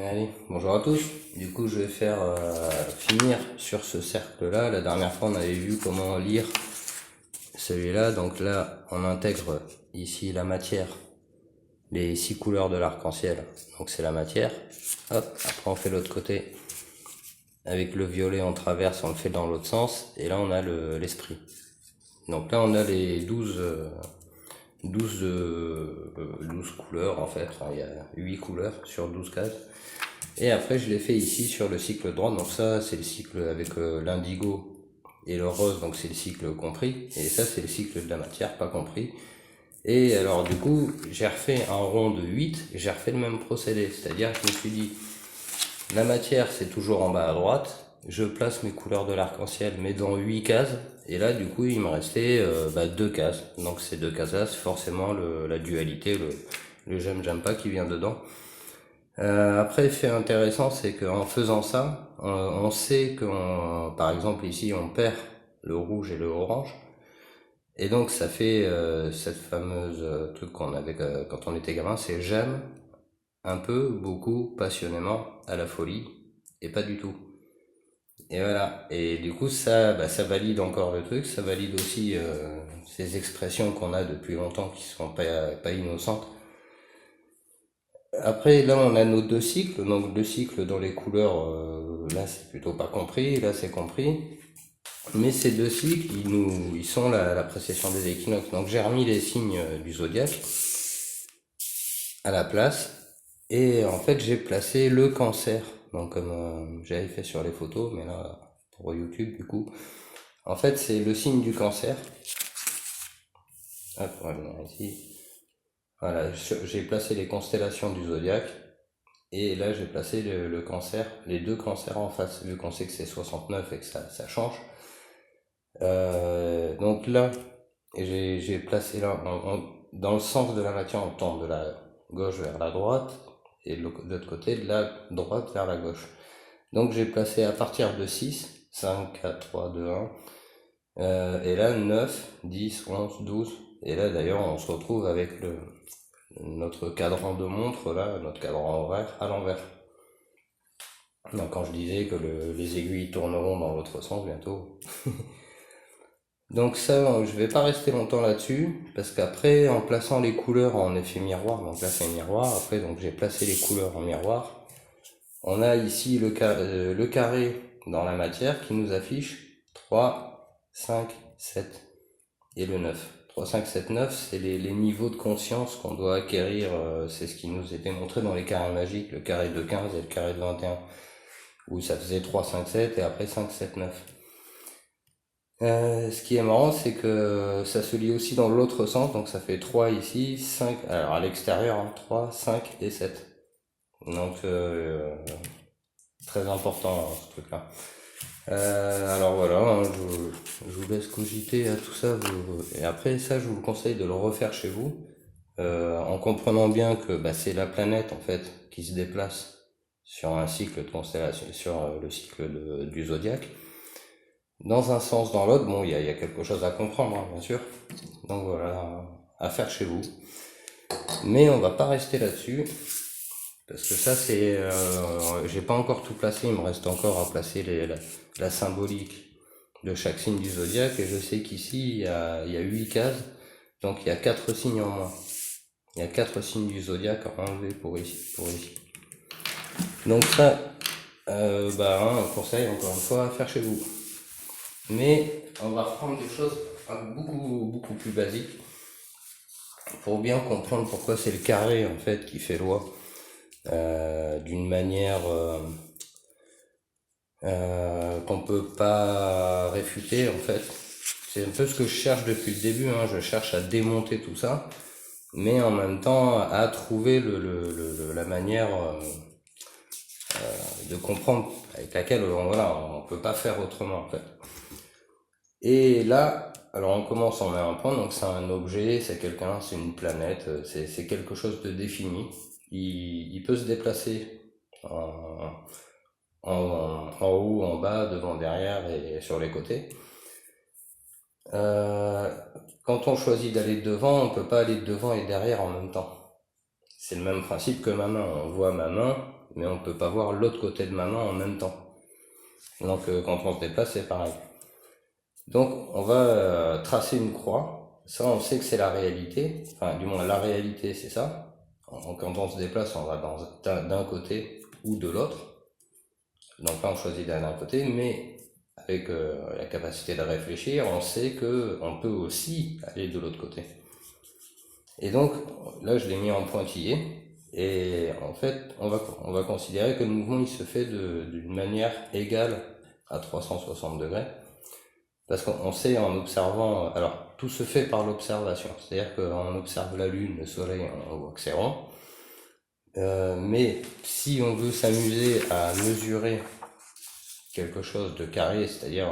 Allez, bonjour à tous. Du coup, je vais faire finir sur ce cercle-là. La dernière fois, on avait vu comment lire celui-là. Donc là, on intègre ici la matière, les 6 couleurs de l'arc-en-ciel. Donc c'est la matière. Hop, après on fait l'autre côté. Avec le violet, on traverse, on le fait dans l'autre sens. Et là, on a l'esprit. Donc là, on a les 12 couleurs en fait. Enfin, il y a 8 couleurs sur 12 cases. Et après, je l'ai fait ici sur le cycle droit. Donc ça, c'est le cycle avec l'indigo et le rose, donc c'est le cycle compris. Et ça, c'est le cycle de la matière, pas compris. Et alors, du coup, j'ai refait un rond de 8, et j'ai refait le même procédé. C'est-à-dire que je me suis dit, la matière, c'est toujours en bas à droite. Je place mes couleurs de l'arc-en-ciel, mais dans 8 cases. Et là, du coup, il me restait 2 cases. Donc ces 2 cases-là, c'est forcément la dualité, le j'aime pas qui vient dedans. Après, fait intéressant, c'est qu'en faisant ça, on sait que, par exemple ici, on perd le rouge et le orange, et donc ça fait cette fameuse truc qu'on avait quand on était gamin, c'est j'aime un peu, beaucoup, passionnément, à la folie, et pas du tout. Et voilà. Et du coup, ça valide encore le truc, ça valide aussi ces expressions qu'on a depuis longtemps qui sont pas innocentes. Après, là, on a nos 2 cycles. Donc, 2 cycles dans les couleurs, là, c'est plutôt pas compris. Là, c'est compris. Mais ces 2 cycles, ils sont la précession des équinoxes. Donc, j'ai remis les signes du zodiaque à la place. Et en fait, j'ai placé le cancer. Donc, comme j'avais fait sur les photos, mais là, pour YouTube, du coup. En fait, c'est le signe du cancer. Hop, on va venir ici. Voilà, j'ai placé les constellations du zodiaque. Et là, j'ai placé le cancer, les 2 cancers en face, vu qu'on sait que c'est 69 et que ça change. Donc là, j'ai placé là, dans le sens de la matière, on tend de la gauche vers la droite, et de l'autre côté, de la droite vers la gauche. Donc j'ai placé à partir de 6, 5, 4, 3, 2, 1, et là 9, 10, 11, 12, et là d'ailleurs on se retrouve avec notre cadran de montre, là, notre cadran horaire à l'envers. Donc quand je disais que les aiguilles tourneront dans l'autre sens bientôt. Donc ça, je vais pas rester longtemps là-dessus, parce qu'après, en plaçant les couleurs en effet miroir, donc là c'est miroir, après donc j'ai placé les couleurs en miroir, on a ici le carré dans la matière qui nous affiche 3, 5, 7 et le 9. 3, 5, 7, 9, c'est les niveaux de conscience qu'on doit acquérir, c'est ce qui nous était montré dans les carrés magiques, le carré de 15 et le carré de 21, où ça faisait 3, 5, 7 et après 5, 7, 9. Ce qui est marrant, c'est que ça se lit aussi dans l'autre sens, donc ça fait 3 ici, 5, alors à l'extérieur, hein, 3, 5 et 7. Donc très important ce truc-là. Alors voilà, hein, je vous laisse cogiter à tout ça, et après ça je vous le conseille de le refaire chez vous, en comprenant bien que c'est la planète en fait qui se déplace sur un cycle de constellation, sur le cycle du zodiaque. Dans un sens, dans l'autre, bon, il y a quelque chose à comprendre, hein, bien sûr. Donc voilà, à faire chez vous. Mais on va pas rester là-dessus, parce que ça c'est, j'ai pas encore tout placé, il me reste encore à placer la symbolique de chaque signe du zodiaque, et je sais qu'ici il y a 8 cases, donc il y a 4 signes en moins. Il y a 4 signes du zodiaque à enlever pour ici. Donc ça, un conseil encore une fois à faire chez vous. Mais on va reprendre des choses beaucoup plus basiques pour bien comprendre pourquoi c'est le carré en fait qui fait loi, d'une manière qu'on peut pas réfuter en fait. C'est un peu ce que je cherche depuis le début, hein. Je cherche à démonter tout ça, mais en même temps à trouver la manière de comprendre avec laquelle on peut pas faire autrement en fait. Et là, alors on commence, on met un point, donc c'est un objet, c'est quelqu'un, c'est une planète, c'est quelque chose de défini. Il peut se déplacer en haut, en bas, devant, derrière et sur les côtés. Quand on choisit d'aller devant, on peut pas aller devant et derrière en même temps. C'est le même principe que ma main. On voit ma main, mais on peut pas voir l'autre côté de ma main en même temps. Donc quand on se déplace, c'est pareil. Donc on va tracer une croix. Ça, on sait que c'est la réalité. Enfin, du moins, la réalité, c'est ça. Quand on se déplace, on va d'un côté ou de l'autre. Donc là, on choisit d'aller d'un côté, mais avec la capacité de réfléchir, on sait que on peut aussi aller de l'autre côté. Et donc, là, je l'ai mis en pointillé. Et en fait, on va considérer que le mouvement, il se fait d'une manière égale à 360 degrés. Parce qu'on sait en observant, alors tout se fait par l'observation, c'est-à-dire qu'on observe la Lune, le Soleil, on voit que c'est rond. Mais si on veut s'amuser à mesurer quelque chose de carré, c'est-à-dire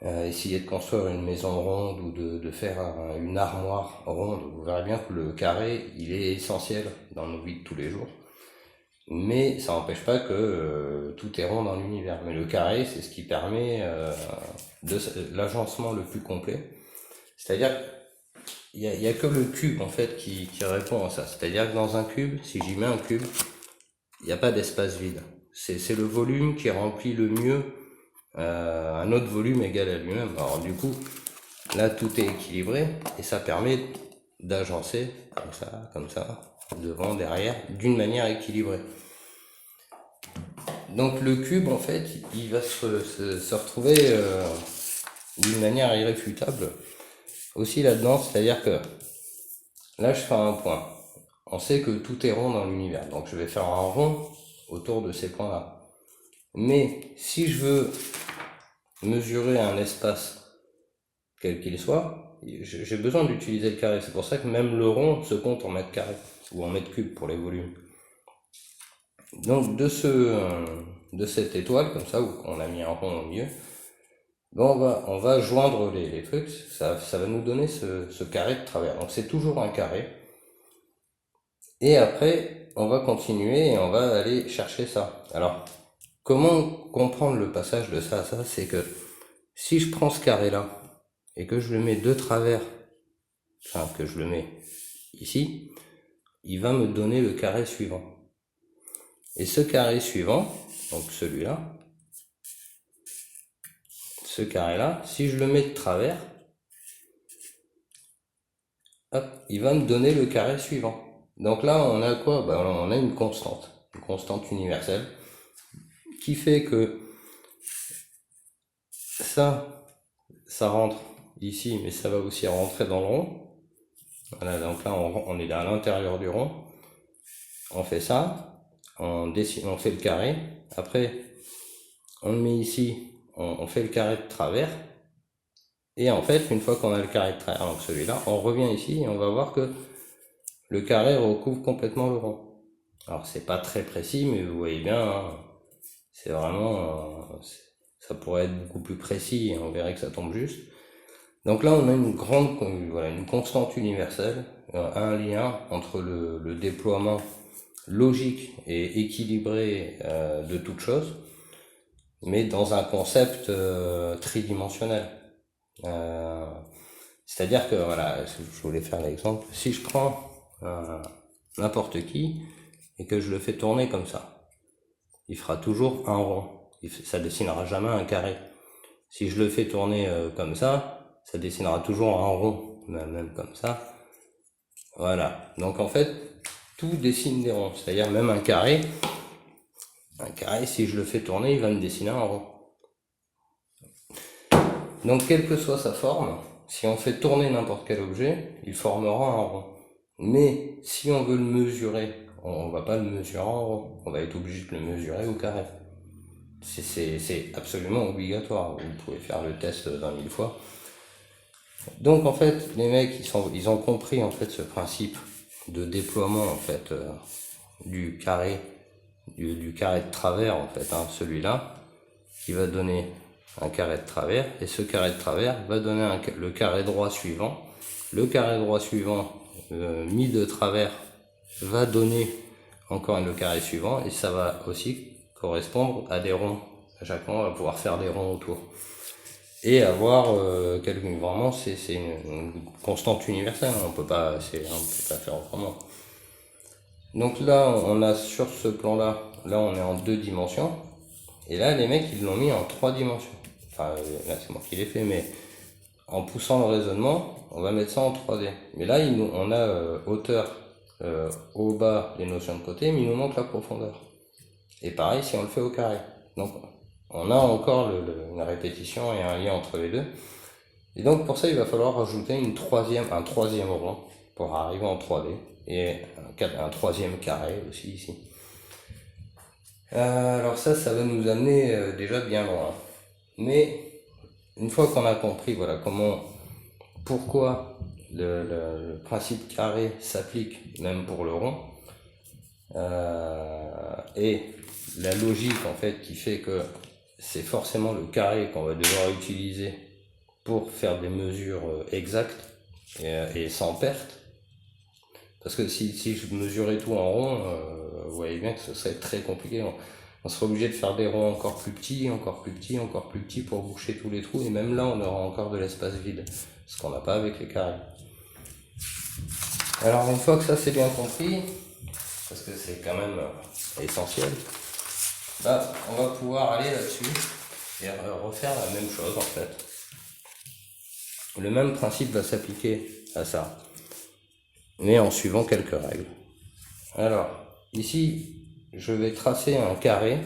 essayer de construire une maison ronde ou de faire une armoire ronde, vous verrez bien que le carré, il est essentiel dans nos vies de tous les jours. Mais ça n'empêche pas que tout est rond dans l'univers. Mais le carré, c'est ce qui permet l'agencement le plus complet. C'est-à-dire il y a que le cube en fait qui répond à ça. C'est-à-dire que dans un cube, si j'y mets un cube, il n'y a pas d'espace vide. C'est le volume qui remplit le mieux un autre volume égal à lui-même. Alors du coup, là tout est équilibré et ça permet d'agencer comme ça, devant, derrière, d'une manière équilibrée. Donc le cube en fait, il va se retrouver d'une manière irréfutable aussi là-dedans, c'est-à-dire que là je fais un point. On sait que tout est rond dans l'univers, donc je vais faire un rond autour de ces points-là. Mais si je veux mesurer un espace quel qu'il soit, j'ai besoin d'utiliser le carré. C'est pour ça que même le rond se compte en mètres carrés ou en mètres cubes pour les volumes. Donc de cette étoile comme ça, où on a mis un rond au milieu, bon, on va joindre les trucs, ça va nous donner ce carré de travers. Donc c'est toujours un carré. Et après, on va continuer et on va aller chercher ça. Alors, comment comprendre le passage de ça à ça? C'est que si je prends ce carré-là et que je le mets de travers, enfin que je le mets ici, il va me donner le carré suivant. Et ce carré suivant, donc celui-là, ce carré-là, si je le mets de travers, hop, il va me donner le carré suivant. Donc là, on a quoi? Ben, on a une constante universelle, qui fait que ça rentre ici, mais ça va aussi rentrer dans le rond. Voilà, donc là, on est à l'intérieur du rond. On fait ça, on fait le carré. Après, on le met ici, on fait le carré de travers. Et en fait, une fois qu'on a le carré de travers, donc celui-là, on revient ici et on va voir que le carré recouvre complètement le rond. Alors c'est pas très précis, mais vous voyez bien, hein, c'est vraiment, ça pourrait être beaucoup plus précis et on verrait que ça tombe juste. Donc là on a une constante universelle, un lien entre le déploiement logique et équilibré de toute chose, mais dans un concept tridimensionnel. C'est-à-dire que, voilà, je voulais faire l'exemple, si je prends n'importe qui et que je le fais tourner comme ça, il fera toujours un rond, ça dessinera jamais un carré. Si je le fais tourner comme ça dessinera toujours un rond, même comme ça. Voilà, donc en fait tout dessine des ronds, c'est-à-dire même un carré, si je le fais tourner, il va me dessiner un rond. Donc quelle que soit sa forme, si on fait tourner n'importe quel objet, il formera un rond. Mais si on veut le mesurer, on va pas le mesurer en rond, on va être obligé de le mesurer au carré. C'est absolument obligatoire, vous pouvez faire le test 20 000 fois. Donc en fait, les mecs, ils ont compris en fait ce principe de déploiement en fait du carré de travers en fait, hein, celui-là, qui va donner un carré de travers, et ce carré de travers va donner le carré droit suivant. Le carré droit suivant mis de travers va donner encore le carré suivant, et ça va aussi correspondre à des ronds. À chaque fois, on va pouvoir faire des ronds autour. Et avoir vraiment, c'est une constante universelle, on peut pas faire autrement. Donc là, on a sur ce plan-là là on est en 2 dimensions, et là les mecs ils l'ont mis en 3 dimensions. Enfin là c'est moi qui l'ai fait, mais en poussant le raisonnement, on va mettre ça en 3D. Mais là on a hauteur, haut, bas, les notions de côté, mais il nous manque la profondeur. Et pareil si on le fait au carré. Donc on a encore une répétition et un lien entre les deux. Et donc pour ça il va falloir rajouter un troisième rond pour arriver en 3D. Et un troisième carré aussi ici. Alors ça va nous amener déjà bien loin. Mais une fois qu'on a compris voilà pourquoi le principe carré s'applique même pour le rond, et la logique en fait qui fait que c'est forcément le carré qu'on va devoir utiliser pour faire des mesures exactes et sans perte. Parce que si je mesurais tout en rond, vous voyez bien que ce serait très compliqué. On serait obligé de faire des ronds encore plus petits, encore plus petits, encore plus petits pour boucher tous les trous. Et même là, on aura encore de l'espace vide. Ce qu'on n'a pas avec les carrés. Alors une fois que ça c'est bien compris, parce que c'est quand même essentiel, bah, on va pouvoir aller là-dessus et refaire la même chose en fait. Le même principe va s'appliquer à ça, mais en suivant quelques règles. Alors, ici, je vais tracer un carré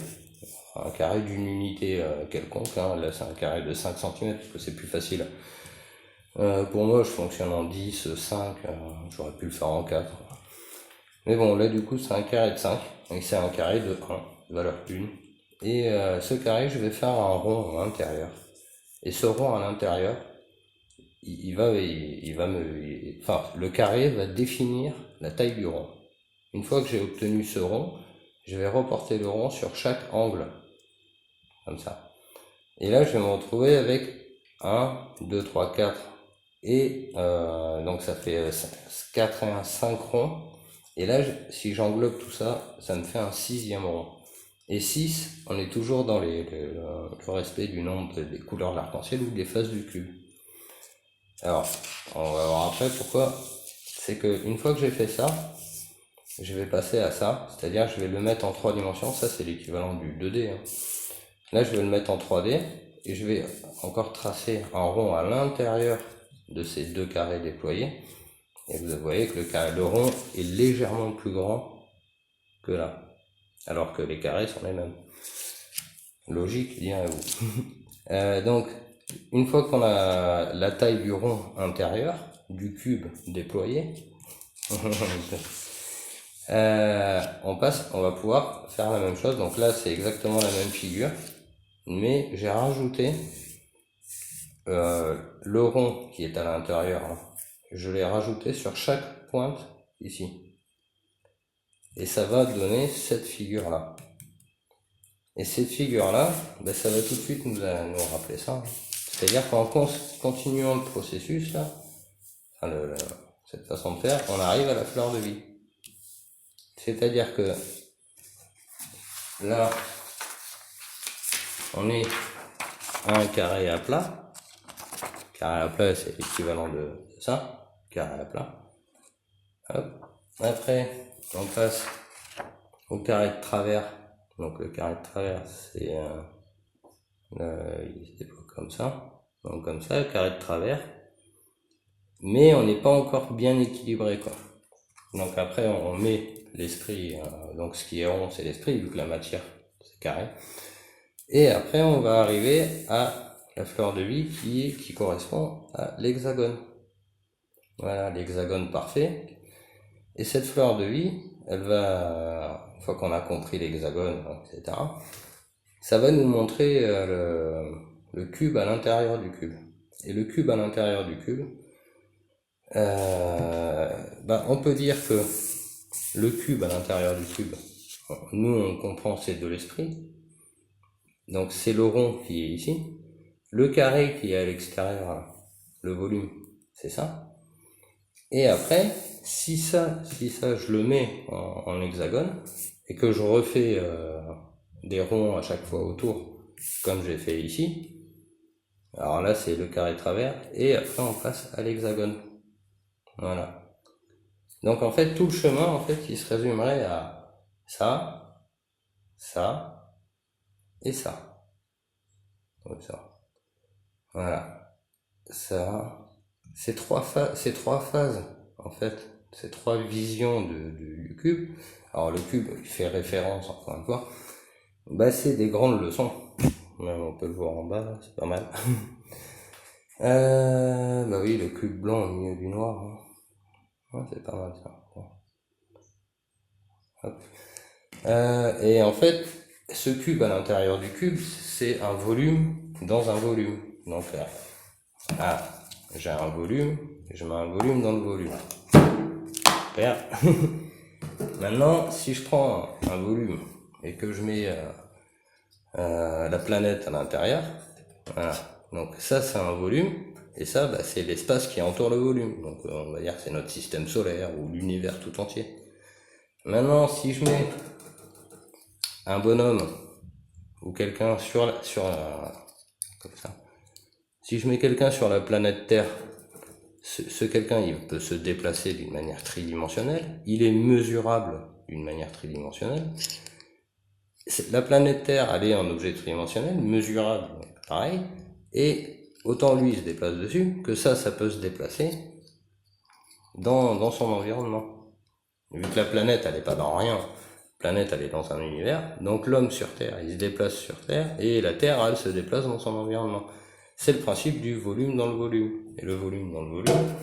d'une unité quelconque, hein. Là c'est un carré de 5 cm, parce que c'est plus facile. Pour moi, je fonctionne en 10, 5, j'aurais pu le faire en 4. Mais bon, là du coup, c'est un carré de 5, donc c'est un carré de 1, valeur 1. Et ce carré, je vais faire un rond à l'intérieur. Et ce rond à l'intérieur, le carré va définir la taille du rond. Une fois que j'ai obtenu ce rond, je vais reporter le rond sur chaque angle, comme ça. Et là, je vais me retrouver avec 1, 2, 3, 4, et donc ça fait 4 et 1, 5 ronds. Et là, si j'englobe tout ça, ça me fait un 6e rond. Et 6, on est toujours dans le respect du nombre des couleurs de l'arc-en-ciel ou des faces du cube. Alors, on va voir après pourquoi. C'est que une fois que j'ai fait ça, je vais passer à ça, c'est-à-dire je vais le mettre en 3 dimensions. Ça c'est l'équivalent du 2D, hein. Là je vais le mettre en 3D et je vais encore tracer un rond à l'intérieur de ces deux carrés déployés. Et vous voyez que le rond est légèrement plus grand que là, alors que les carrés sont les mêmes. Logique, direz-vous. Donc, une fois qu'on a la taille du rond intérieur, du cube déployé, on va pouvoir faire la même chose. Donc là, c'est exactement la même figure, mais j'ai rajouté le rond qui est à l'intérieur. Je l'ai rajouté sur chaque pointe ici. Et ça va donner cette figure-là. Et cette figure-là, ben, ça va tout de suite nous rappeler ça. C'est-à-dire qu'en continuant le processus, là, cette façon de faire, on arrive à la fleur de vie. C'est-à-dire que là, on est à un carré à plat. Carré à plat, c'est l'équivalent de ça, carré à plat. Hop. Après, on passe au carré de travers. Donc le carré de travers, c'est il se déploie comme ça. Donc comme ça, le carré de travers. Mais on n'est pas encore bien équilibré, quoi. Donc après, on met l'esprit, donc ce qui est rond, c'est l'esprit, vu que la matière, c'est carré. Et après, on va arriver à la fleur de vie qui correspond à l'hexagone. Voilà, l'hexagone parfait. Et cette fleur de vie, elle va, une fois qu'on a compris l'hexagone, etc., ça va nous montrer le cube à l'intérieur du cube. Et le cube à l'intérieur du cube, on peut dire que le cube à l'intérieur du cube, nous on comprend c'est de l'esprit, donc c'est le rond qui est ici, le carré qui est à l'extérieur, le volume, c'est ça. Et après, si ça je le mets en hexagone et que je refais des ronds à chaque fois autour, comme j'ai fait ici, alors là c'est le carré de travers et après on passe à l'hexagone. Voilà. Donc en fait tout le chemin en fait il se résumerait à ça, ça et ça. Comme ça. Voilà. Ça. Ces trois phases, en fait, ces trois visions du cube. Alors le cube, il fait référence, encore une fois, bah c'est des grandes leçons. Même on peut le voir en bas, là, c'est pas mal. Bah oui, le cube blanc au milieu du noir. Hein. Ouais, c'est pas mal ça. Hop. Et en fait, ce cube à l'intérieur du cube, c'est un volume dans un volume. Donc, j'ai un volume, et je mets un volume dans le volume. Super. Maintenant, si je prends un volume et que je mets la planète à l'intérieur, voilà. Donc ça, c'est un volume, et ça, bah, c'est l'espace qui entoure le volume. Donc on va dire que c'est notre système solaire ou l'univers tout entier. Maintenant, si je mets un bonhomme ou quelqu'un comme ça, si je mets quelqu'un sur la planète Terre, ce quelqu'un, il peut se déplacer d'une manière tridimensionnelle, il est mesurable d'une manière tridimensionnelle. La planète Terre, elle est un objet tridimensionnel, mesurable, pareil, et autant lui il se déplace dessus, que ça peut se déplacer dans son environnement. Vu que la planète, elle n'est pas dans rien, la planète, elle est dans un univers, donc l'homme sur Terre, il se déplace sur Terre, et la Terre, elle se déplace dans son environnement. C'est le principe du volume dans le volume. Et le volume dans le volume,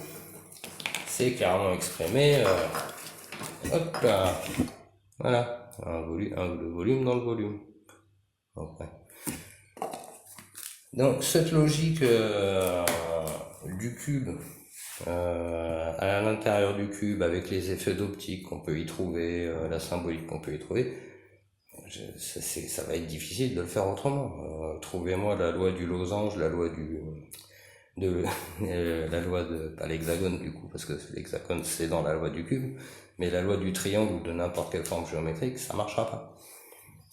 c'est carrément exprimé, hop là, voilà, le volume dans le volume. Okay. Donc cette logique du cube, à l'intérieur du cube, avec les effets d'optique qu'on peut y trouver, la symbolique qu'on peut y trouver, ça va être difficile de le faire autrement. Trouvez-moi la loi du losange, la loi la loi de, pas l'hexagone du coup, parce que l'hexagone c'est dans la loi du cube, mais la loi du triangle ou de n'importe quelle forme géométrique, ça marchera pas.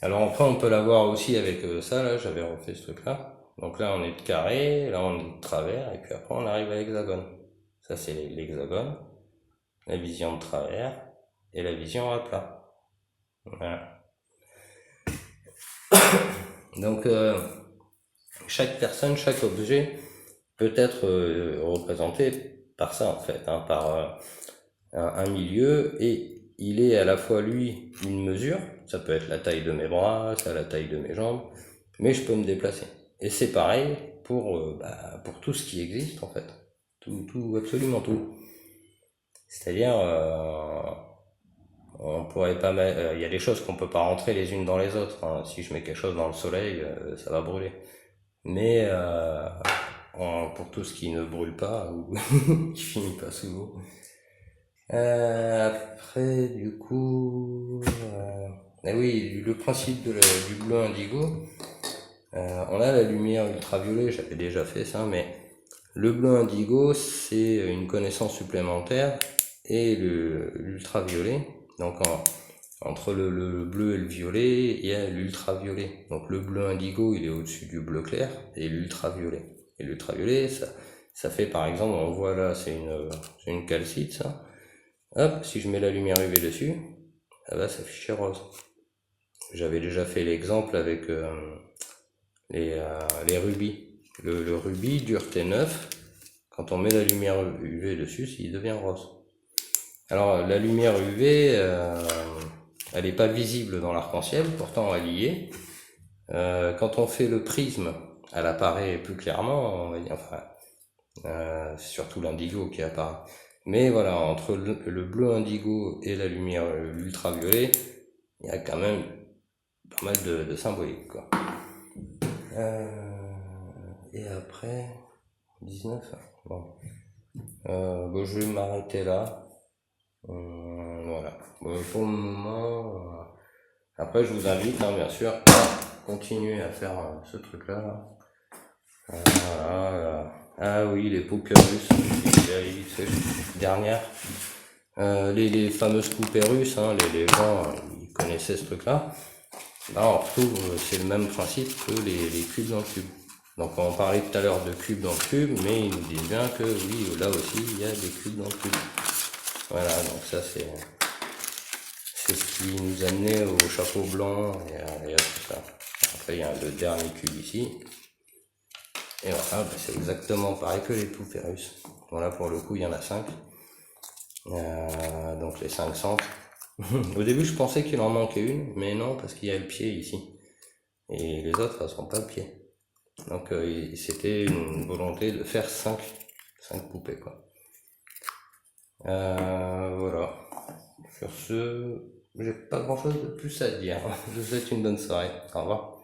Alors après on peut l'avoir aussi avec ça, là j'avais refait ce truc là. Donc là on est de carré, là on est de travers, et puis après on arrive à l'hexagone. Ça c'est l'hexagone, la vision de travers, et la vision à plat. Voilà. Donc chaque personne, chaque objet peut être représenté par ça en fait, hein, par un milieu, et il est à la fois lui une mesure, ça peut être la taille de mes bras, ça la taille de mes jambes, mais je peux me déplacer. Et c'est pareil pour tout ce qui existe en fait, tout absolument tout. C'est-à-dire on pourrait pas il y a des choses qu'on peut pas rentrer les unes dans les autres, hein. Si je mets quelque chose dans le soleil, ça va brûler. Mais pour tout ce qui ne brûle pas ou qui finit pas sous l'eau. Après, du coup, oui, le principe du bleu indigo, on a la lumière ultraviolet, j'avais déjà fait ça, mais le bleu indigo, c'est une connaissance supplémentaire, et l'ultraviolet, donc entre le bleu et le violet, il y a l'ultraviolet. Donc le bleu indigo, il est au-dessus du bleu clair, et l'ultraviolet. Et l'ultraviolet, ça fait par exemple, on voit là, c'est une calcite, ça. Hop, si je mets la lumière UV dessus, ça va s'afficher rose. J'avais déjà fait l'exemple avec les rubis. Le rubis dur T9, quand on met la lumière UV dessus, il devient rose. Alors la lumière UV, elle n'est pas visible dans l'arc-en-ciel, pourtant elle y est. Quand on fait le prisme, elle apparaît plus clairement, on va dire, enfin, c'est surtout l'indigo qui apparaît. Mais voilà, entre le bleu indigo et la lumière ultraviolet, il y a quand même pas mal de symbolique, quoi. Et après, 19, bon. Je vais m'arrêter là. Voilà. Pour le moment, après je vous invite, hein, bien sûr, à continuer à faire ce truc-là. Voilà. Ah oui, les poupées russes, dernière. Les fameuses poupées russes, hein, les gens, ils connaissaient ce truc-là. Là, on retrouve, c'est le même principe que les cubes dans le cube. Donc on parlait tout à l'heure de cubes dans le cube, mais ils nous disent bien que oui, là aussi, il y a des cubes dans le cube. Voilà, donc ça C'est ce qui nous amenait au chapeau blanc et à tout ça. Après, il y a le dernier cube ici. Et voilà, bah, c'est exactement pareil que les poupées russes. Voilà, pour le coup, il y en a 5. Donc les 5 centres. Au début, je pensais qu'il en manquait une, mais non, parce qu'il y a le pied ici. Et les autres, elles sont pas le pied. Donc c'était une volonté de faire 5 poupées, quoi. Voilà. Sur ce, j'ai pas grand chose de plus à dire. Je vous souhaite une bonne soirée. Au revoir.